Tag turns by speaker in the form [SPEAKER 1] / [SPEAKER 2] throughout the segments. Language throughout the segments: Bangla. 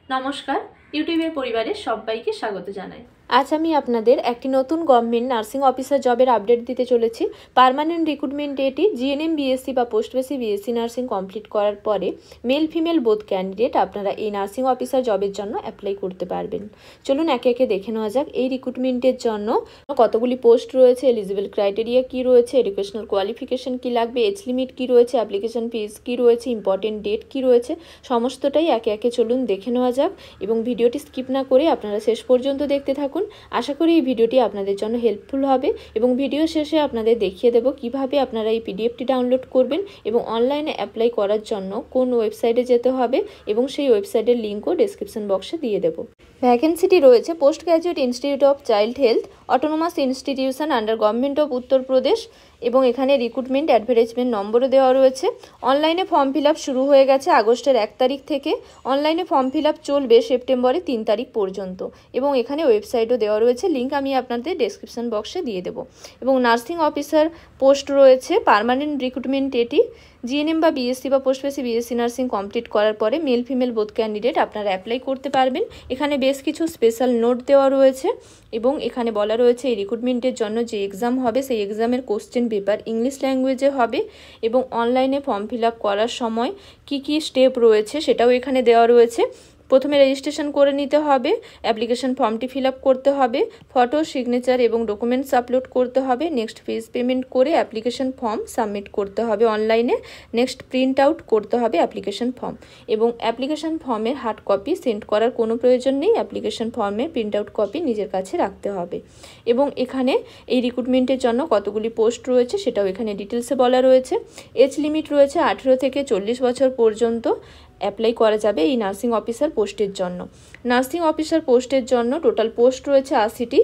[SPEAKER 1] নমস্কার, ইউটিউবের পরিবারে সবাইকে স্বাগত জানাই।
[SPEAKER 2] আজ আমি আপনাদের একটি নতুন গভর্নমেন্ট নার্সিং অফিসার জবের আপডেট দিতে চলেছি। পার্মানেন্ট রিক্রুটমেন্ট এটি জিএনএম বিএসসি বা post basic BSc nursing complete করার পরে মেল ফিমেল বোথ ক্যান্ডিডেট আপনারা এই নার্সিং অফিসার জবের জন্য অ্যাপ্লাই করতে পারবেন। চলুন একে একে দেখে নেওয়া যাক এই রিক্রুটমেন্টের জন্য কতগুলি পোস্ট রয়েছে, এলিজিবল ক্রাইটেরিয়া কি রয়েছে, এডুকেশনাল কোয়ালিফিকেশন কি লাগবে, এজ লিমিট কি রয়েছে, অ্যাপ্লিকেশন ফিস কি রয়েছে, ইম্পর্টেন্ট ডেট কি রয়েছে, সমস্তটাই একে একে চলুন দেখে নেওয়া যাক এবং ভিডিওটি স্কিপ না করে আপনারা শেষ পর্যন্ত দেখতে থাকুন। আশা করি এই ভিডিওটি আপনাদের জন্য হেল্পফুল হবে এবং ভিডিও শেষে আপনাদের দেখিয়ে দেব কিভাবে আপনারা এই পিডিএফটি ডাউনলোড করবেন এবং অনলাইনে অ্যাপ্লাই করার জন্য কোন ওয়েবসাইটে যেতে হবে এবং সেই ওয়েবসাইটের লিঙ্কও ডেসক্রিপশন বক্সে দিয়ে দেব। ভ্যাকেন্সিটি রয়েছে post graduate institute of child health, autonomous institution under government of Uttar Pradesh এবং এখানে রিক্রুটমেন্ট অ্যাডভার্টাইজমেন্ট নম্বরও দেওয়া রয়েছে। অনলাইনে ফর্ম ফিল আপ শুরু হয়ে গেছে আগস্টের 1 তারিখ থেকে। অনলাইনে ফর্ম ফিল আপ চলবে সেপ্টেম্বরের 3 তারিখ পর্যন্ত এবং এখানে ওয়েবসাইটও দেওয়া রয়েছে, লিঙ্ক আমি আপনাদের ডেসক্রিপশন বক্সে দিয়ে দেবো। এবং নার্সিং অফিসার পোস্ট রয়েছে পার্মানেন্ট রিক্রুটমেন্ট এটি জিএনএম বা বিএসসি বা post basic BSc nursing complete করার পরে মেল ফিমেল বোথ ক্যান্ডিডেট আপনারা অ্যাপ্লাই করতে পারবেন। এখানে বেশ কিছু স্পেশাল নোট দেওয়া রয়েছে এবং এখানে বলা রয়েছে এই রিক্রুটমেন্টের জন্য যে এক্সাম হবে সেই এক্সামের কোশ্চেন পেপার ইংলিশ ল্যাঙ্গুয়েজে হবে এবং অনলাইনে ফর্ম ফিল আপ করার সময় কি কি স্টেপ রয়েছে সেটাও এখানে দেওয়া রয়েছে। প্রথমে রেজিস্ট্রেশন করে নিতে হবে, অ্যাপ্লিকেশন ফর্মটি ফিল আপ করতে হবে, ফটো, সিগনেচার এবং ডকুমেন্টস আপলোড করতে হবে, নেক্সট ফিস পেমেন্ট করে অ্যাপ্লিকেশন ফর্ম সাবমিট করতে হবে অনলাইনে, নেক্সট প্রিন্ট আউট করতে হবে অ্যাপ্লিকেশন ফর্ম এবং অ্যাপ্লিকেশন ফর্মের হার্ড কপি সেন্ড করার কোনো প্রয়োজন নেই, অ্যাপ্লিকেশন ফর্মের প্রিন্ট আউট কপি নিজের কাছে রাখতে হবে। এবং এখানে এই রিক্রুটমেন্টের জন্য কতগুলি পোস্ট রয়েছে সেটাও এখানে ডিটেলসে বলা রয়েছে। এজ লিমিট রয়েছে 18 থেকে 40 বছর পর্যন্ত অ্যাপ্লাই করা যাবে এই নার্সিং অফিসার পোস্টের জন্য। নার্সিং অফিসার পোস্টের জন্য টোটাল পোস্ট রয়েছে 80টি,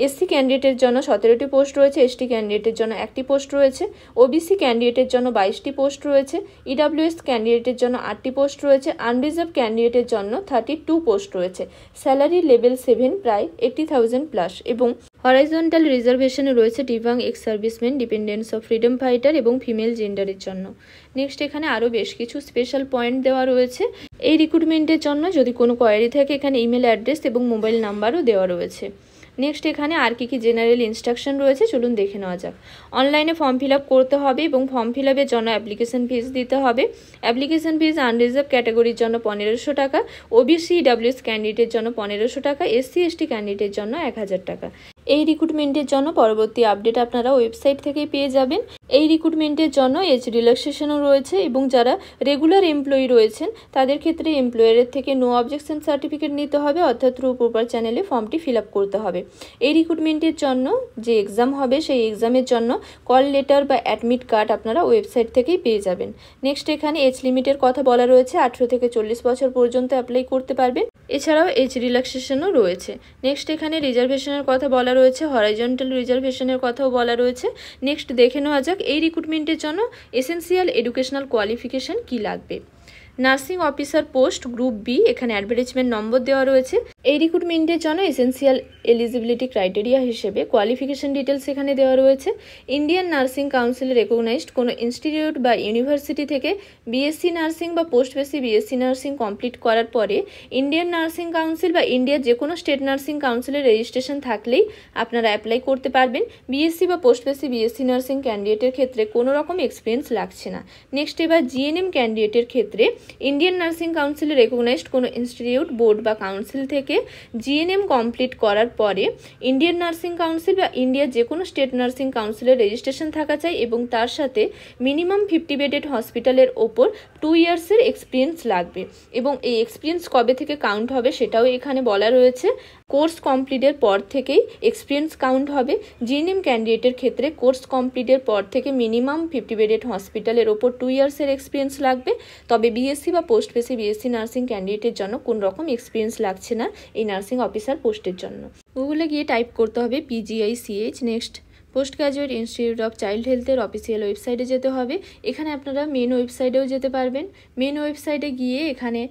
[SPEAKER 2] এসসি ক্যান্ডিডেটের জন্য 17টি পোস্ট রয়েছে, এসটি ক্যান্ডিডেটের জন্য 1টি পোস্ট রয়েছে, ওবিসি ক্যান্ডিডেটের জন্য 22টি পোস্ট রয়েছে, ইডাব্লিউএস ক্যান্ডিডেটের জন্য 8টি পোস্ট রয়েছে, আনরিজার্ভ ক্যান্ডিডেটের জন্য 32 পোস্ট রয়েছে। স্যালারি লেভেল 7 প্রায় 80,000 প্লাস এবং হরাইজন্টাল রিজার্ভেশনে রয়েছে divyang ex serviceman, dependents of freedom fighter এবং ফিমেল জেন্ডারের জন্য। নেক্সট এখানে আরও বেশ কিছু স্পেশাল পয়েন্ট দেওয়া রয়েছে এই রিক্রুটমেন্টের জন্য। যদি কোনো কোয়ারি থাকে এখানে ইমেল অ্যাড্রেস এবং মোবাইল নাম্বারও দেওয়া রয়েছে। নেক্সট এখানে আর কি জেনারেল ইনস্ট্রাকশন রয়েছে চলুন দেখে নেওয়া যাক। অনলাইনে ফর্ম ফিল আপ করতে হবে এবং ফর্ম ফিল আপের জন্য অ্যাপ্লিকেশন ফিস দিতে হবে। অ্যাপ্লিকেশন ফিস আনরিজার্ভ ক্যাটাগরির জন্য 1500 টাকা, ওবিসি ইডাব্লিউএস ক্যান্ডিডেটের জন্য 1500 টাকা, এসসি এসটি ক্যান্ডিডেটের জন্য 1000 টাকা। এই রিক্রুটমেন্টের জন্য পরবর্তী আপডেট আপনারা ওয়েবসাইট থেকেই পেয়ে যাবেন। এই রিক্রুটমেন্টের জন্য এজ রিল্যাক্সেশনও রয়েছে এবং যারা রেগুলার এমপ্লয়ি রয়েছেন তাদের ক্ষেত্রে এমপ্লয়ারের থেকে নো অবজেকশন সার্টিফিকেট নিতে হবে, অর্থাৎ থ্রু প্রপার চ্যানেলে ফর্মটি ফিল আপ করতে হবে। এই রিক্রুটমেন্টের জন্য যে এক্সাম হবে সেই এক্সামের জন্য কল লেটার বা অ্যাডমিট কার্ড আপনারা ওয়েবসাইট থেকেই পেয়ে যাবেন। নেক্সট এখানে এজ লিমিটের কথা বলা রয়েছে, 18 থেকে 40 বছর পর্যন্ত অ্যাপ্লাই করতে পারবেন। এছাড়াও এজ রিল্যাক্সেশনও রয়েছে। নেক্সট এখানে রিজার্ভেশনের কথা বলা রয়েছে, হরাইজন্টাল রিজার্ভেশনের কথাও বলা রয়েছে। নেক্সট দেখে নেওয়া যাক এই রিক্রুটমেন্টের জন্য এসেন্সিয়াল এডুকেশনাল কোয়ালিফিকেশন কি লাগবে। Nursing officer post group B, এখানে অ্যাডভার্টাইজমেন্ট নম্বর দেওয়া রয়েছে। এই রিক্রুটমেন্টের জন্য এসেন্সিয়াল এলিজিবিলিটি ক্রাইটেরিয়া হিসেবে কোয়ালিফিকেশন ডিটেলস এখানে দেওয়া রয়েছে। ইন্ডিয়ান নার্সিং কাউন্সিল রেকগনাইজড কোনো ইনস্টিটিউট বা ইউনিভার্সিটি থেকে বিএসসি নার্সিং বা post basic BSc nursing complete করার পরে ইন্ডিয়ান নার্সিং কাউন্সিল বা ইন্ডিয়ার যে কোনো স্টেট নার্সিং কাউন্সিলের রেজিস্ট্রেশন থাকলেই আপনারা অ্যাপ্লাই করতে পারবেন। বিএসসি বা পোস্ট বেসিক বিএসসি নার্সিং ক্যান্ডিডেটের ক্ষেত্রে কোনো রকম এক্সপিরিয়েন্স লাগছে না। নেক্সট এবার জিএনএম ক্যান্ডিডেটের ক্ষেত্রে ইন্ডিয়ান নার্সিং কাউন্সিলে রেকগনাইজড কোনো ইনস্টিটিউট, বোর্ড বা কাউন্সিল থেকে জিএনএম কমপ্লিট করার পরে ইন্ডিয়ান নার্সিং কাউন্সিল বা ইন্ডিয়ার যে কোনো স্টেট নার্সিং কাউন্সিলের রেজিস্ট্রেশন থাকা চাই এবং তার সাথে মিনিমাম 50 বেডেড হসপিটালের ওপর 2 ইয়ার্সের এক্সপিরিয়েন্স লাগবে এবং এই এক্সপিরিয়েন্স কবে থেকে কাউন্ট হবে সেটাও এখানে বলা রয়েছে। কোর্স কমপ্লিটের পর থেকেই এক্সপিরিয়েন্স কাউন্ট হবে। জিএনএম ক্যান্ডিডেটের ক্ষেত্রে কোর্স কমপ্লিটের পর থেকে মিনিমাম 50 বেডেড হসপিটালের ওপর 2 ইয়ার্সের এক্সপিরিয়েন্স লাগবে। তবে বিএসসি বা পোস্ট বেসিক বিএসসি নার্সিং ক্যান্ডিডেটের জন্য কোন রকম এক্সপিরিয়েন্স লাগছে না এই নার্সিং অফিসার পোস্টের জন্য। গুগলে গিয়ে টাইপ করতে হবে PGICH। Next post graduate institute of child হেলথের অফিসিয়াল ওয়েবসাইটে যেতে হবে। এখানে আপনারা মেন ওয়েবসাইটেও যেতে পারবেন। মেন ওয়েবসাইটে গিয়ে এখানে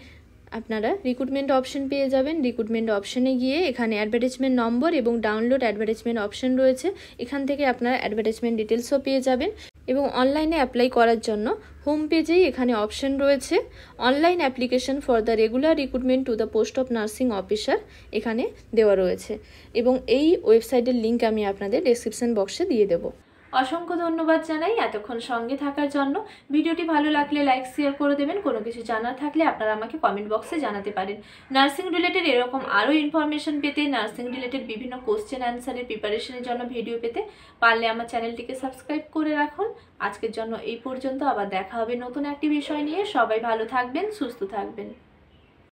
[SPEAKER 2] আপনারা রিক্রুটমেন্ট অপশন পেয়ে যাবেন। রিক্রুটমেন্ট অপশনে গিয়ে এখানে অ্যাডভার্টাইজমেন্ট নম্বর এবং ডাউনলোড অ্যাডভার্টাইজমেন্ট অপশন রয়েছে, এখান থেকে আপনারা অ্যাডভার্টাইজমেন্ট ডিটেলসও পেয়ে যাবেন এবং অনলাইনে অ্যাপ্লাই করার জন্য হোম পেজেই এখানে অপশন রয়েছে online application for the regular recruitment to the post of nursing officer এখানে দেওয়া রয়েছে এবং এই ওয়েবসাইটের লিঙ্ক আমি আপনাদের ডেসক্রিপশন বক্সে দিয়ে দেবো।
[SPEAKER 1] অসংখ্য ধন্যবাদ জানাই এতক্ষণ সঙ্গে থাকার জন্য। ভিডিওটি ভালো লাগলে লাইক শেয়ার করে দেবেন। কোনো কিছু জানার থাকলে আপনারা আমাকে কমেন্ট বক্সে জানাতে পারেন। নার্সিং রিলেটেড এরকম আরও ইনফরমেশন পেতে, নার্সিং রিলেটেড বিভিন্ন কোশ্চেন অ্যান্সারের প্রিপারেশনের জন্য ভিডিও পেতে পারলে আমার চ্যানেলটিকে সাবস্ক্রাইব করে রাখুন। আজকের জন্য এই পর্যন্ত, আবার দেখা হবে নতুন একটি বিষয় নিয়ে। সবাই ভালো থাকবেন, সুস্থ থাকবেন।